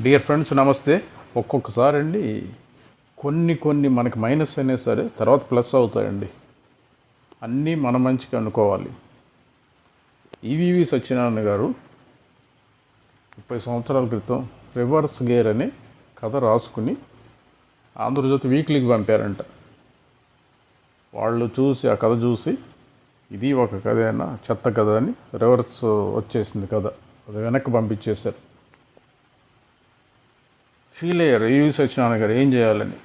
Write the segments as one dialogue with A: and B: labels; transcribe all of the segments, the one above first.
A: Dear friends నమస్తే. ఒక్కొక్కసారి అండి కొన్ని మనకి మైనస్ అయినా సరే తర్వాత ప్లస్ అవుతాయండి. అన్నీ మన మంచిగా అనుకోవాలి. ఈవీవి సత్యనారాయణ గారు 30 సంవత్సరాల క్రితం రివర్స్ గేర్ అనే కథ రాసుకుని ఆంధ్రజ్యోతి వీక్లీకి పంపారంట. వాళ్ళు చూసి ఆ కథ చూసి ఇది ఒక కథ అయినా చెత్త కథ అని రివర్స్ వచ్చేసింది కథ, అది వెనక్కి పంపించేశారు. ఫీల్ అయ్యారు ఈవీవి సత్యనారాయణ గారు ఏం చేయాలని.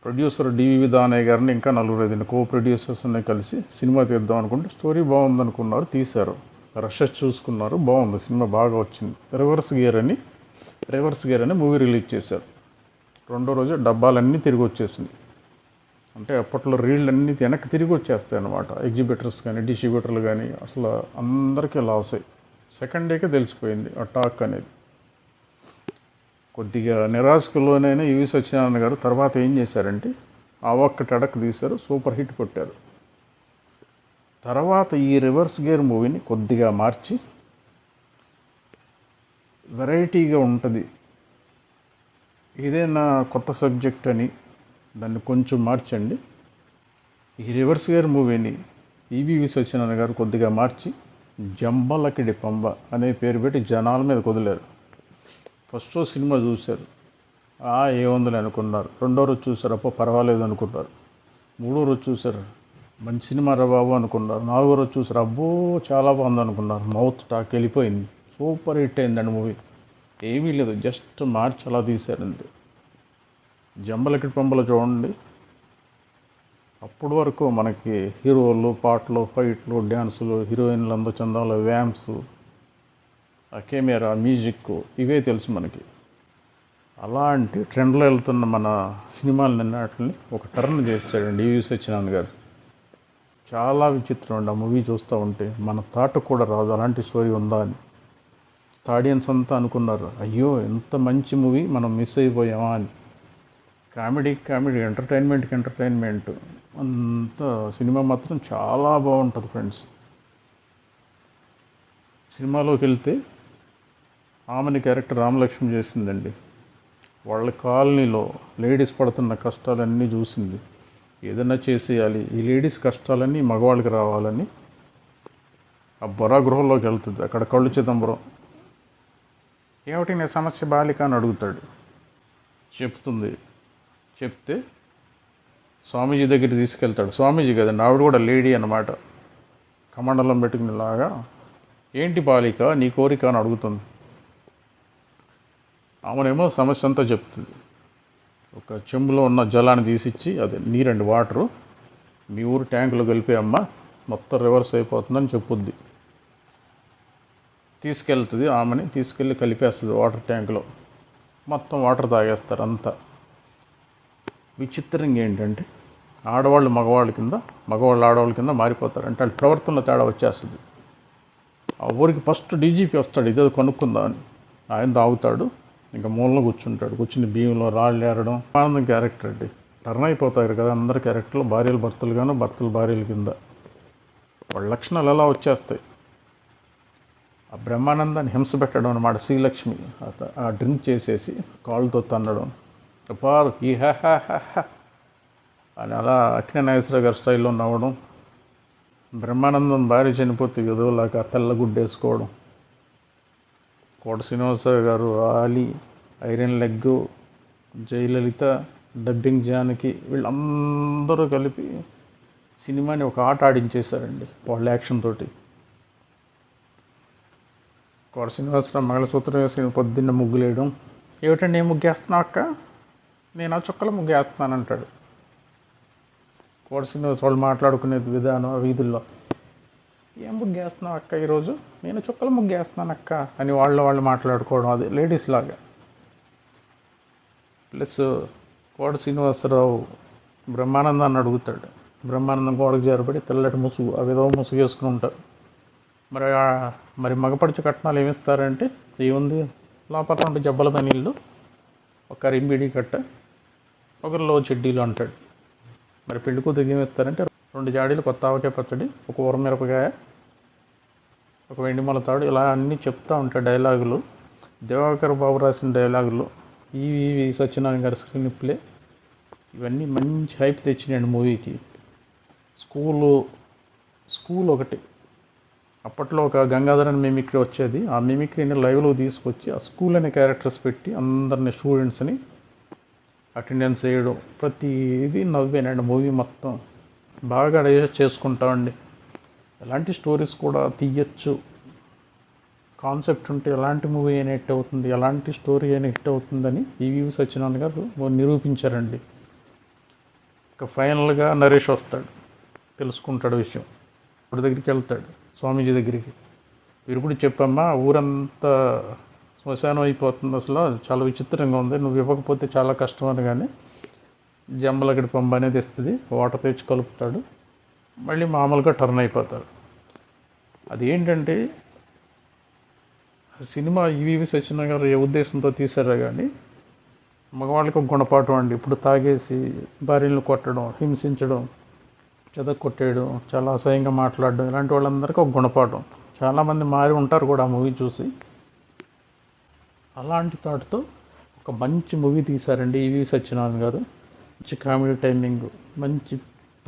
A: ప్రొడ్యూసర్ డివివి దానయ్య గారిని ఇంకా 4-5 కో ప్రొడ్యూసర్స్ని కలిసి సినిమా తీద్దాం అనుకుంటే స్టోరీ బాగుందనుకున్నారు, తీశారు. రషెస్ చూసుకున్నారు, బాగుంది, సినిమా బాగా వచ్చింది. రివర్స్ గేర్ అని మూవీ రిలీజ్ చేశారు. రెండో రోజు డబ్బాలన్నీ తిరిగి వచ్చేసింది. అంటే అప్పట్లో రీళ్ళు అన్నీ వెనక్కి తిరిగి వచ్చేస్తాయి అన్నమాట. ఎగ్జిబిటర్స్ కానీ డిస్ట్రిబ్యూటర్లు కానీ అసలు అందరికీ లాస్ అయ్యి సెకండ్ డేకే తెలిసిపోయింది ఆ టాక్ అనేది. కొద్దిగా నిరాశకులోనైనా ఈవీవి సత్యనారాయణ గారు తర్వాత ఏం చేశారంటే ఆ ఒక్కటి అడక్ తీశారు, సూపర్ హిట్ కొట్టారు. తర్వాత ఈ రివర్స్ గేర్ మూవీని కొద్దిగా మార్చి వెరైటీగా ఉంటుంది, ఇదేనా కొత్త సబ్జెక్ట్ అని దాన్ని కొంచెం మార్చండి. ఈ రివర్స్ గేర్ మూవీని ఈవీవి సత్యనారాయణ గారు కొద్దిగా మార్చి జంబలకిడి పంబ అనే పేరు పెట్టి జనాల మీద కుదిలారు. ఫస్ట్ రోజు సినిమా చూశారు, ఏముందని అనుకున్నారు. రెండో రోజు చూశారు, అప్పో పర్వాలేదు అనుకున్నారు. మూడో రోజు చూశారు, మంచి సినిమా రా బాబు అనుకున్నారు. నాలుగో రోజు చూశారు, అబ్బో చాలా బాగుంది అనుకున్నారు. మౌత్ టాక్ వెళ్ళిపోయింది, సూపర్ హిట్ అయిందండి మూవీ. ఏమీ లేదు, జస్ట్ మార్చి అలా తీశారంతే. జంబలకిడి పంబలో చూడండి, అప్పటి వరకు మనకి హీరోలు, పాటలు, ఫైట్లు, డ్యాన్సులు, హీరోయిన్లు, అందచందాలు, వ్యామ్స్, ఆ కెమెరా, మ్యూజిక్ ఇవే తెలుసు మనకి. అలాంటి ట్రెండ్లో వెళ్తున్న మన సినిమాలని అన్నిటిని ఒక టర్న్ చేశాడండి ఈవీవి సత్యనారాయణ గారు. చాలా విచిత్రం అండి ఆ మూవీ చూస్తూ ఉంటే. మన థాట్ కూడా రాదు అలాంటి స్టోరీ ఉందా అని. ఆడియన్స్ అంతా అనుకున్నారు, అయ్యో ఎంత మంచి మూవీ మనం మిస్ అయిపోయామా అని. కామెడీ ఎంటర్టైన్మెంట్ అంత సినిమా మాత్రం చాలా బాగుంటుంది ఫ్రెండ్స్. సినిమాలోకి వెళ్తే ఆమెని క్యారెక్టర్ రామలక్ష్మి చేసిందండి. వాళ్ళ కాలనీలో లేడీస్ పడుతున్న కష్టాలన్నీ చూసింది. ఏదైనా చేసేయాలి, ఈ లేడీస్ కష్టాలన్నీ మగవాళ్ళకి రావాలని ఆ బొరాగృహంలోకి వెళ్తుంది. అక్కడ కళ్ళు చిదంబరం, ఏమిటి నీ సమస్య బాలిక అని అడుగుతాడు. చెప్తే స్వామీజీ దగ్గరికి తీసుకెళ్తాడు. స్వామీజీ కదండి, ఆవిడ కూడా లేడీ అన్నమాట. కమండలం పెట్టుకునేలాగా, ఏంటి బాలిక నీ కోరిక అని అడుగుతుంది. ఆమెనేమో సమస్య అంతా చెప్తుంది. ఒక చెంబులో ఉన్న జలాన్ని తీసిచ్చి, అదే నీరండి, వాటరు, మీ ఊరు ట్యాంకులో కలిపేయమ్మా మొత్తం రివర్స్ అయిపోతుందని చెప్పుద్ది. తీసుకెళ్తుంది, ఆమెని తీసుకెళ్ళి కలిపేస్తుంది వాటర్ ట్యాంకులో. మొత్తం వాటర్ తాగేస్తారు అంతా. విచిత్రంగా ఏంటంటే ఆడవాళ్ళు మగవాళ్ళ కింద, మగవాళ్ళు ఆడవాళ్ళ కింద మారిపోతారు. అంటే వాళ్ళ ప్రవర్తనలో తేడా వచ్చేస్తుంది. ఆ ఊరికి ఫస్ట్ డీజీపీ వస్తాడు, ఇదేదో కనుక్కుందామని. ఆయన తాగుతాడు, ఇంకా మూలలో కూర్చుని బియ్యంలో రాళ్ళు ఏరడం. ఆనందం క్యారెక్టర్ అండి, టర్న్ అయిపోతారు కదా అందరు క్యారెక్టర్లు. భార్యలు భర్తలుగాను, భర్తలు భార్యల కింద వాళ్ళ లక్షణాలు ఎలా వచ్చేస్తాయి. ఆ బ్రహ్మానందాన్ని హింస పెట్టడం అన్నమాట. శ్రీలక్ష్మి ఆ డ్రింక్ చేసేసి కాళ్ళతో తన్నడం, పార్ ఈ అని అలా అక్కినే నాగేశ్వరరావు గారి స్టైల్లో నవ్వడం. బ్రహ్మానందం భార్య చనిపోతే విధువులాగా తెల్లగుడ్డు వేసుకోవడం. కోట శ్రీనివాసరావు గారు, Ali, iron leg, Jayalalitha, dubbing Janaki, వీళ్ళందరూ కలిపి సినిమాని ఒక ఆట ఆడించేశారండి వాళ్ళ యాక్షన్ తోటి. కోట శ్రీనివాసరావు మంగళసూత్రం వేసి పొద్దున్న ముగ్గులేయడం. ఏమిటండి ఏం ముగ్గేస్తున్నావు అక్క? నేను ఆ చుక్కల ముగ్గేస్తున్నాను అంటాడు. కోట శ్రీనివాస వాళ్ళు మాట్లాడుకునే విధానం వీధుల్లో, ఏం ముగ్గేస్తున్నావు అక్క ఈరోజు? నేను చుక్కల ముగ్గేస్తున్నాను అక్క అని వాళ్ళు మాట్లాడుకోవడం, అది లేడీస్ లాగా. ప్లస్ కోట శ్రీనివాసరావు బ్రహ్మానందాన్ని అడుగుతాడు. బ్రహ్మానందం గోడకు చేరబడి తెల్లటి ముసుగు, ఆ విధవ ముసుగు వేసుకుని ఉంటారు. మరి మగపడిచి కట్నాలు ఏమిస్తారంటే, ఏముంది, లోపల 2 జబ్బల పనీళ్ళు, ఒక రింబిడి కట్ట, ఒకరిలో చెడ్డీలు అంటాడు. మరి పెళ్లి కూతురికి ఏమిస్తారంటే 2 జాడీలు కొత్త ఆవకాయ పచ్చడి, ఒక ఊరమిరపకాయ, ఒక వెండిమల తాడు, ఇలా అన్నీ చెప్తూ ఉంటాయి డైలాగులు. దివాకర్ బాబు రాసిన డైలాగులు, ఈవి సత్యనారాయణ గారి స్క్రీన్ ప్లే, ఇవన్నీ మంచి హైప్ తెచ్చినాయండి మూవీకి. స్కూల్ ఒకటి, అప్పట్లో ఒక గంగాధర్ అని మిమిక్రీ వచ్చేది. ఆ మిమిక్రీని లైవ్లో తీసుకొచ్చి ఆ స్కూల్ అనే క్యారెక్టర్స్ పెట్టి అందరిని స్టూడెంట్స్ని అటెండెన్స్ వేయడం, ప్రతిదీ నవ్వేనండి. మూవీ మొత్తం బాగా డైజెస్ట్ చేసుకుంటామండి. ఎలాంటి స్టోరీస్ కూడా తీయచ్చు, కాన్సెప్ట్ ఉంటే ఎలాంటి మూవీ అయినా హిట్ అవుతుంది, ఎలాంటి స్టోరీ అయినా హిట్ అవుతుందని ఈవీవి సత్యనారాయణ గారు నిరూపించారండి. ఇక ఫైనల్గా నరేష్ వస్తాడు, తెలుసుకుంటాడు విషయం. ఇప్పుడు దగ్గరికి వెళ్తాడు, స్వామీజీ దగ్గరికి. వీరు కూడా చెప్పమ్మా, ఊరంతా శ్మశానం అయిపోతుంది, అసలు చాలా విచిత్రంగా ఉంది, నువ్వు ఇవ్వకపోతే చాలా కష్టం అని. కానీ జంబలగడి పంబ అనేది ఇస్తుంది, వాటర్ తెచ్చి కలుపుతాడు, మళ్ళీ మామూలుగా టర్న్ అయిపోతారు. అదేంటంటే సినిమా ఈవీవి సత్యనారాయణ గారు ఏ ఉద్దేశంతో తీశారో కానీ మగవాళ్ళకి ఒక గుణపాఠం అండి. ఇప్పుడు తాగేసి భార్యలను కొట్టడం, హింసించడం, చెదక్కొట్టేయడం, చాలా అసహ్యంగా మాట్లాడడం, ఇలాంటి వాళ్ళందరికీ ఒక గుణపాఠం. చాలామంది మారి ఉంటారు కూడా ఆ మూవీ చూసి. అలాంటి థాట్తో ఒక మంచి మూవీ తీశారండి ఈవీవి సత్యనారాయణ గారు. మంచి కామెడీ టైమింగ్, మంచి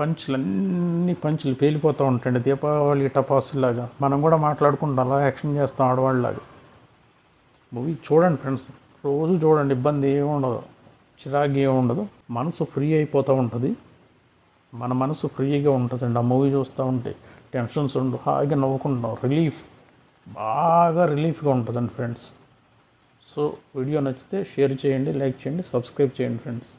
A: అన్ని పంచులు పేలిపోతూ ఉంటాయండి. దీపావళి టపాసులాగా మనం కూడా మాట్లాడుకుంటాం, అలా యాక్షన్ చేస్తాం ఆడవాళ్ళలాగా. మూవీ చూడండి ఫ్రెండ్స్, రోజు చూడండి, ఇబ్బంది ఏమి ఉండదు, చిరాకు ఏమి ఉండదు, మనసు ఫ్రీ అయిపోతూ ఉంటుంది. మన మనసు ఫ్రీగా ఉంటుందండి ఆ మూవీ చూస్తూ ఉంటే. టెన్షన్స్ ఉండవు, హాయిగా నవ్వుకుంటాం, బాగా రిలీఫ్గా ఉంటుందండి ఫ్రెండ్స్. సో వీడియో నచ్చితే షేర్ చేయండి, లైక్ చేయండి, సబ్స్క్రైబ్ చేయండి ఫ్రెండ్స్.